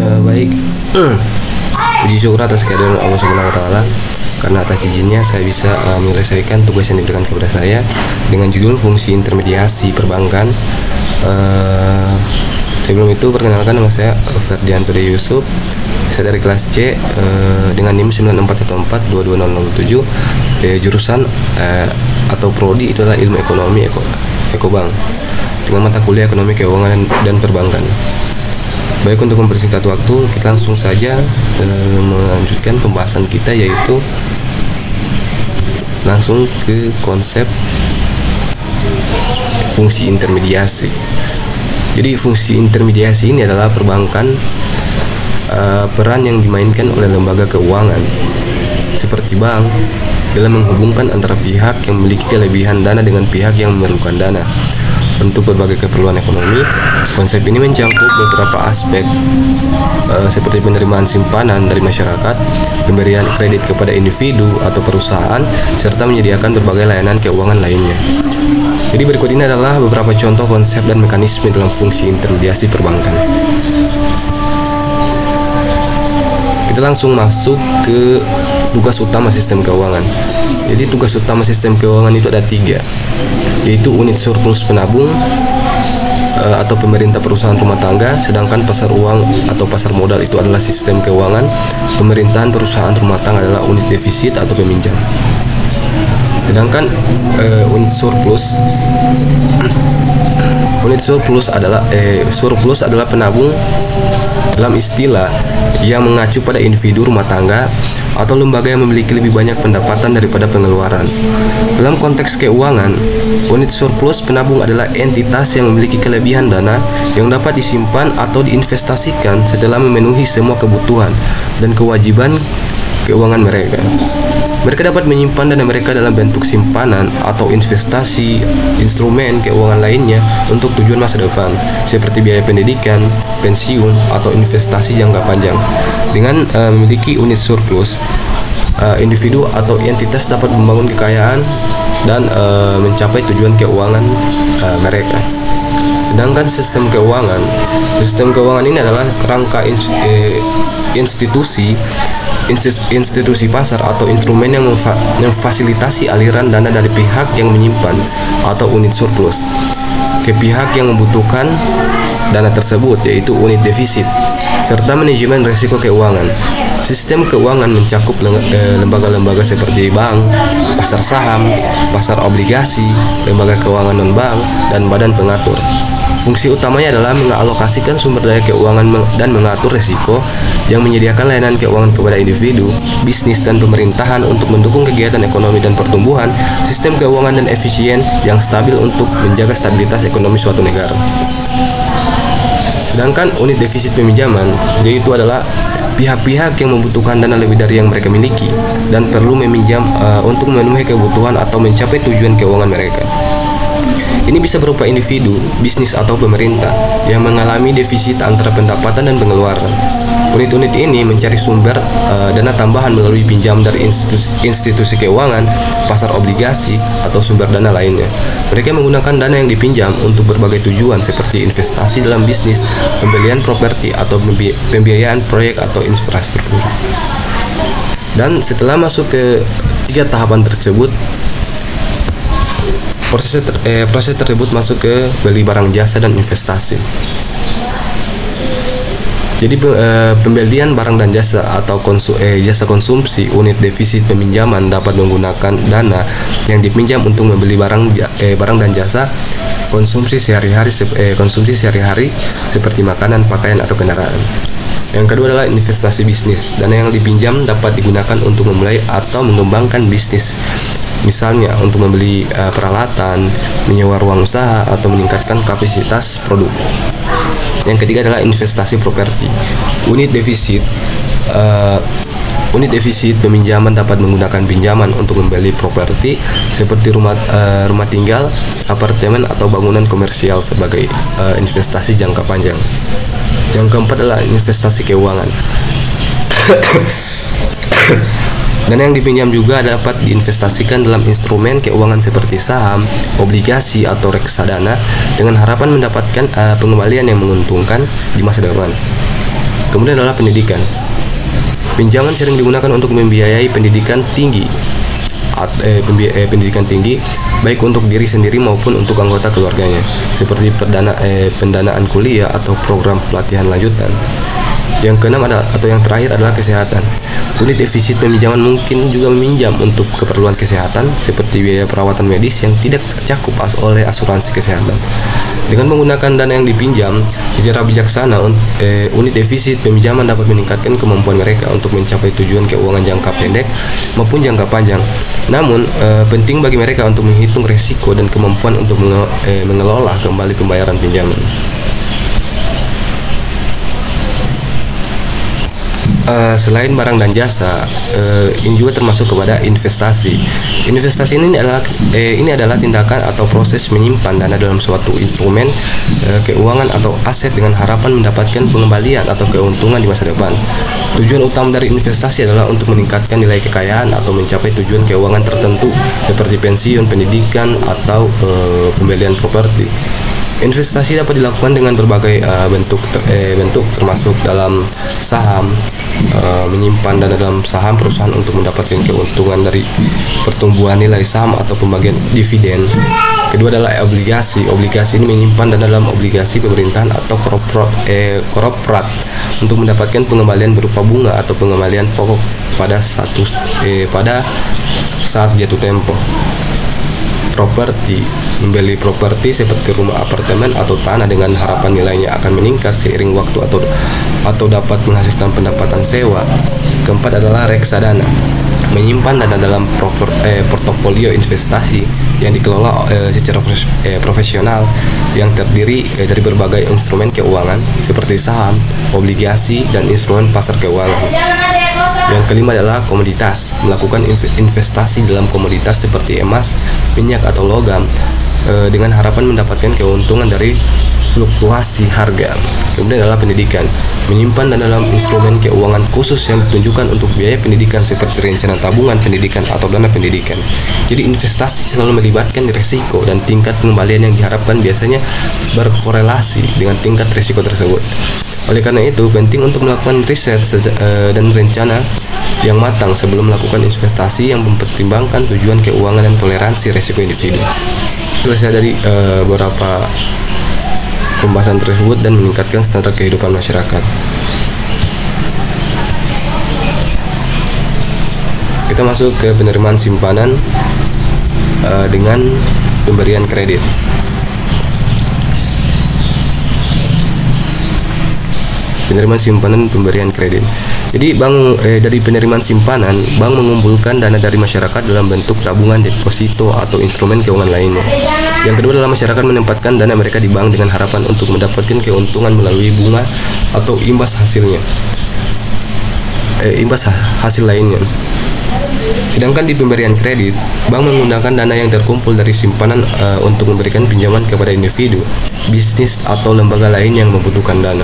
Baik, puji syukur atas kehadiran Allah Subhanahu Wa Taala. Karena atas izinnya saya bisa menyelesaikan tugas yang diberikan kepada saya dengan judul fungsi intermediasi perbankan. Sebelum itu perkenalkan, nama saya Ferdianto De Yusuf. Saya dari kelas C dengan NIM 9414220007. Jurusan atau prodi itu adalah ilmu ekonomi Ekobank dengan mata kuliah ekonomi keuangan dan perbankan. Baik, untuk mempersingkat waktu, kita langsung saja melanjutkan pembahasan kita, yaitu langsung ke konsep fungsi intermediasi. Jadi fungsi intermediasi ini adalah perbankan, peran yang dimainkan oleh lembaga keuangan seperti bank dalam menghubungkan antara pihak yang memiliki kelebihan dana dengan pihak yang memerlukan dana untuk berbagai keperluan ekonomi. Konsep ini mencakup beberapa aspek seperti penerimaan simpanan dari masyarakat, pemberian kredit kepada individu atau perusahaan, serta menyediakan berbagai layanan keuangan lainnya. Jadi berikut ini adalah beberapa contoh konsep dan mekanisme dalam fungsi intermediasi perbankan. Kita langsung masuk ke tugas utama sistem keuangan. Jadi tugas utama sistem keuangan itu ada 3, yaitu unit surplus penabung atau pemerintah perusahaan rumah tangga, sedangkan pasar uang atau pasar modal itu adalah sistem keuangan. Pemerintahan perusahaan rumah tangga adalah unit defisit atau peminjam. Sedangkan unit surplus adalah penabung dalam istilah yang mengacu pada individu rumah tangga atau lembaga yang memiliki lebih banyak pendapatan daripada pengeluaran. Dalam konteks keuangan, unit surplus penabung adalah entitas yang memiliki kelebihan dana yang dapat disimpan atau diinvestasikan setelah memenuhi semua kebutuhan dan kewajiban keuangan mereka. Mereka dapat menyimpan dana mereka dalam bentuk simpanan atau investasi instrumen keuangan lainnya untuk tujuan masa depan, seperti biaya pendidikan, pensiun, atau investasi jangka panjang. Dengan memiliki unit surplus, individu atau entitas dapat membangun kekayaan dan mencapai tujuan keuangan mereka. Sedangkan sistem keuangan ini adalah kerangka institusi pasar atau instrumen yang memfasilitasi aliran dana dari pihak yang menyimpan atau unit surplus ke pihak yang membutuhkan dana tersebut, yaitu unit defisit, serta manajemen risiko keuangan. Sistem keuangan mencakup lembaga-lembaga seperti bank, pasar saham, pasar obligasi, lembaga keuangan non-bank, dan badan pengatur. Fungsi utamanya adalah mengalokasikan sumber daya keuangan dan mengatur risiko, yang menyediakan layanan keuangan kepada individu, bisnis, dan pemerintahan untuk mendukung kegiatan ekonomi dan pertumbuhan sistem keuangan dan efisien yang stabil untuk menjaga stabilitas ekonomi suatu negara. Sedangkan unit defisit peminjaman, yaitu adalah pihak-pihak yang membutuhkan dana lebih dari yang mereka miliki dan perlu meminjam untuk memenuhi kebutuhan atau mencapai tujuan keuangan mereka. Ini bisa berupa individu, bisnis, atau pemerintah yang mengalami defisit antara pendapatan dan pengeluaran. Unit-unit ini mencari sumber dana tambahan melalui pinjam dari institusi keuangan, pasar obligasi, atau sumber dana lainnya. Mereka menggunakan dana yang dipinjam untuk berbagai tujuan seperti investasi dalam bisnis, pembelian properti, atau pembiayaan proyek atau infrastruktur. Dan setelah masuk ke 3 tahapan tersebut, proses tersebut masuk ke beli barang jasa dan investasi. Jadi pembelian barang dan jasa atau jasa konsumsi, unit defisit peminjaman dapat menggunakan dana yang dipinjam untuk membeli barang dan jasa konsumsi sehari-hari seperti makanan, pakaian, atau kendaraan. Yang kedua adalah investasi bisnis. Dana yang dipinjam dapat digunakan untuk memulai atau mengembangkan bisnis. Misalnya untuk membeli peralatan, menyewa ruang usaha, atau meningkatkan kapasitas produk. Yang ketiga adalah investasi properti. Unit defisit peminjaman dapat menggunakan pinjaman untuk membeli properti seperti rumah tinggal, apartemen, atau bangunan komersial sebagai investasi jangka panjang. Yang keempat adalah investasi keuangan. Dana yang dipinjam juga dapat diinvestasikan dalam instrumen keuangan seperti saham, obligasi, atau reksadana dengan harapan mendapatkan pengembalian yang menguntungkan di masa depan. Kemudian adalah pendidikan. Pinjaman sering digunakan untuk membiayai pendidikan tinggi, pendidikan tinggi baik untuk diri sendiri maupun untuk anggota keluarganya, seperti pendanaan kuliah atau program pelatihan lanjutan. Yang keenam atau yang terakhir adalah kesehatan. Unit defisit peminjaman mungkin juga meminjam untuk keperluan kesehatan seperti biaya perawatan medis yang tidak tercakup oleh asuransi kesehatan. Dengan menggunakan dana yang dipinjam secara bijaksana, unit defisit peminjaman dapat meningkatkan kemampuan mereka untuk mencapai tujuan keuangan jangka pendek maupun jangka panjang. Namun, penting bagi mereka untuk menghitung risiko dan kemampuan untuk mengelola kembali pembayaran pinjaman. Selain barang dan jasa, ini juga termasuk kepada investasi. Investasi ini adalah tindakan atau proses menyimpan dana dalam suatu instrumen keuangan atau aset dengan harapan mendapatkan pengembalian atau keuntungan di masa depan. Tujuan utama dari investasi adalah untuk meningkatkan nilai kekayaan atau mencapai tujuan keuangan tertentu seperti pensiun, pendidikan, atau pembelian properti. Investasi dapat dilakukan dengan berbagai bentuk termasuk dalam saham, menyimpan dana dalam saham perusahaan untuk mendapatkan keuntungan dari pertumbuhan nilai saham atau pembagian dividen. Kedua adalah obligasi. Obligasi ini menyimpan dana dalam obligasi pemerintahan atau korporat untuk mendapatkan pengembalian berupa bunga atau pengembalian pokok pada saat jatuh tempo. Properti, membeli properti seperti rumah, apartemen, atau tanah dengan harapan nilainya akan meningkat seiring waktu atau dapat menghasilkan pendapatan sewa. Keempat adalah reksadana, menyimpan dana dalam portofolio investasi yang dikelola secara profesional yang terdiri dari berbagai instrumen keuangan seperti saham, obligasi, dan instrumen pasar keuangan. Yang kelima adalah komoditas, melakukan investasi dalam komoditas seperti emas, minyak, atau logam dengan harapan mendapatkan keuntungan dari fluktuasi harga. Kemudian adalah pendidikan, menyimpan dana dalam instrumen keuangan khusus yang ditunjukkan untuk biaya pendidikan seperti rencana tabungan pendidikan atau dana pendidikan. Jadi investasi selalu melibatkan risiko dan tingkat pengembalian yang diharapkan biasanya berkorelasi dengan tingkat risiko tersebut. Oleh karena itu, penting untuk melakukan riset dan rencana yang matang sebelum melakukan investasi yang mempertimbangkan tujuan keuangan dan toleransi risiko individu. Selesai dari beberapa pembahasan tersebut dan meningkatkan standar kehidupan masyarakat. Kita masuk ke penerimaan simpanan dengan pemberian kredit. Penerimaan simpanan pemberian kredit. Jadi dari penerimaan simpanan, bank mengumpulkan dana dari masyarakat dalam bentuk tabungan, deposito, atau instrumen keuangan lainnya. Yang kedua adalah masyarakat menempatkan dana mereka di bank dengan harapan untuk mendapatkan keuntungan melalui bunga atau imbas hasil lainnya. Sedangkan di pemberian kredit, bank menggunakan dana yang terkumpul dari simpanan untuk memberikan pinjaman kepada individu, bisnis, atau lembaga lain yang membutuhkan dana.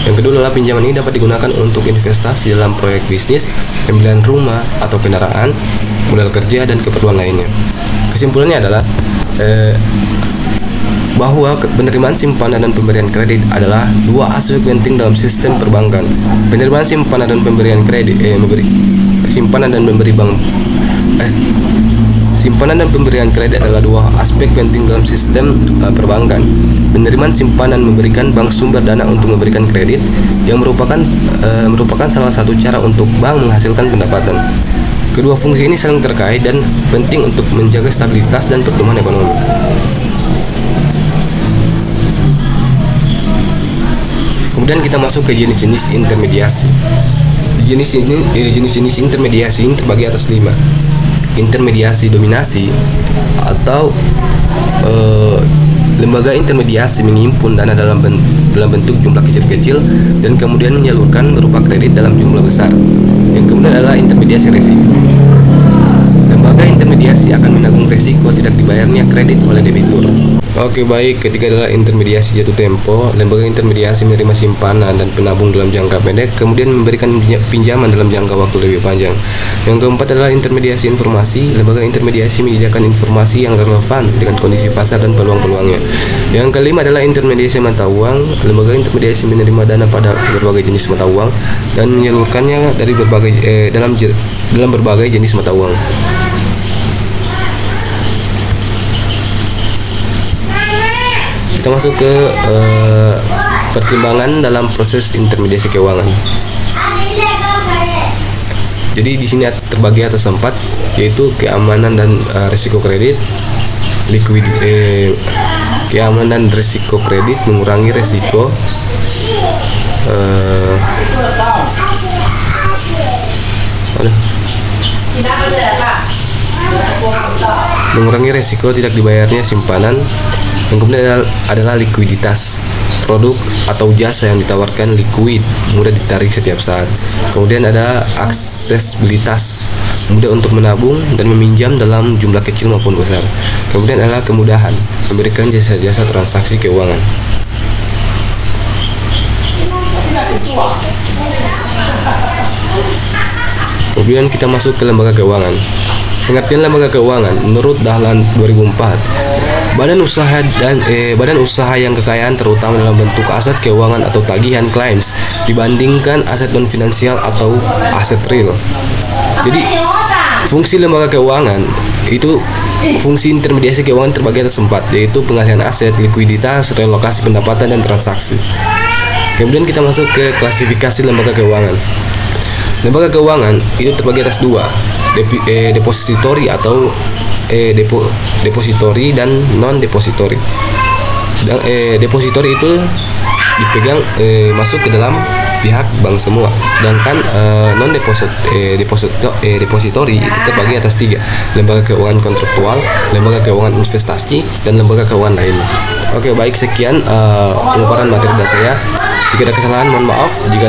Yang kedua adalah pinjaman ini dapat digunakan untuk investasi dalam proyek bisnis, pembelian rumah atau kendaraan, modal kerja, dan keperluan lainnya. Kesimpulannya adalah bahwa penerimaan simpanan dan pemberian kredit adalah dua aspek penting dalam sistem perbankan. Penerimaan simpanan dan pemberian kredit simpanan dan pemberian kredit adalah dua aspek penting dalam sistem perbankan. Penerimaan simpanan memberikan bank sumber dana untuk memberikan kredit yang merupakan salah satu cara untuk bank menghasilkan pendapatan. Kedua fungsi ini saling terkait dan penting untuk menjaga stabilitas dan pertumbuhan ekonomi. Kemudian kita masuk ke jenis-jenis intermediasi. Jenis-jenis intermediasi ini terbagi atas 5. Intermediasi dominasi atau lembaga intermediasi menghimpun dana dalam bentuk jumlah kecil-kecil dan kemudian menyalurkan berupa kredit dalam jumlah besar. Yang kemudian adalah intermediasi resiko. Lembaga intermediasi intermediasi akan menanggung resiko tidak dibayarnya kredit oleh debitur. Oke, baik. Ketiga adalah intermediasi jatuh tempo. Lembaga intermediasi menerima simpanan dan penabung dalam jangka pendek, kemudian memberikan pinjaman dalam jangka waktu lebih panjang. Yang keempat adalah intermediasi informasi. Lembaga intermediasi menyediakan informasi yang relevan dengan kondisi pasar dan peluang-peluangnya. Yang kelima adalah intermediasi mata uang. Lembaga intermediasi menerima dana pada berbagai jenis mata uang dan menyalurkannya dari dalam berbagai jenis mata uang. Kita masuk ke pertimbangan dalam proses intermediasi keuangan. Jadi di sini terbagi atas 4, yaitu keamanan dan risiko kredit, keamanan dan risiko kredit, mengurangi risiko, mengurangi risiko tidak dibayarnya simpanan. Yang kemudian adalah likuiditas, produk atau jasa yang ditawarkan liquid, mudah ditarik setiap saat. Kemudian ada aksesibilitas, mudah untuk menabung dan meminjam dalam jumlah kecil maupun besar. Kemudian adalah kemudahan, memberikan jasa-jasa transaksi keuangan. Kemudian kita masuk ke lembaga keuangan. Pengertian lembaga keuangan menurut Dahlan 2004, badan usaha yang kekayaan terutama dalam bentuk aset keuangan atau tagihan claims dibandingkan aset non finansial atau aset real. Jadi fungsi lembaga keuangan itu, fungsi intermediasi keuangan terbagi atas 4, yaitu pengalihan aset, likuiditas, relokasi pendapatan, dan transaksi. Kemudian kita masuk ke klasifikasi lembaga keuangan. Lembaga keuangan itu terbagi atas 2, depository atau depository dan non depository. Depository itu dipegang masuk ke dalam pihak bank semua, sedangkan non depository itu terbagi atas 3, lembaga keuangan kontraktual, lembaga keuangan investasi, dan lembaga keuangan lainnya. Oke, baik, sekian pemaparan materi dari saya. Jika ada kesalahan mohon maaf. Jika